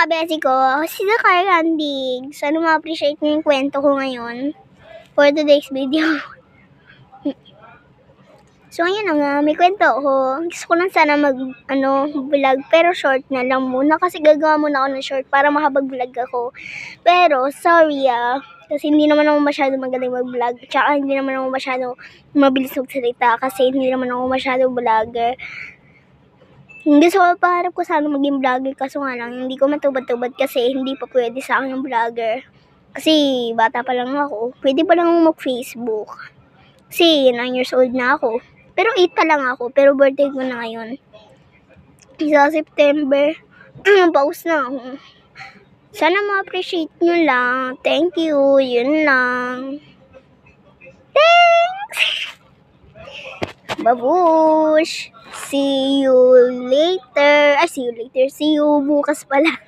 mga besi ko, si Zakar Randig. Sana ma-appreciate niyo yung kwento ko ngayon for today's video. So, ayun na nga, may kwento ako. Gusto ko lang sana vlog, pero short na lang muna. Kasi gagawa muna ako ng short para makapag-vlog ako. Pero, sorry kasi hindi naman ako masyado magaling mag-vlog. Tsaka hindi naman ako masyado mabilis magsalita kasi hindi naman ako masyado vlogger. Gusto ko, paharap ko sana maging vlogger, kaso nga lang, hindi ko matubad-tubad kasi hindi pa pwede sa akin yung vlogger. Kasi bata pa lang ako, pwede pa lang mag-Facebook. Kasi 9 years old na ako. Pero 8 pa lang ako, pero birthday ko na ngayon. Sa September, paus na ako. Sana ma-appreciate nyo lang. Thank you, yun lang. Thanks! Babush! See you later. See you bukas pala.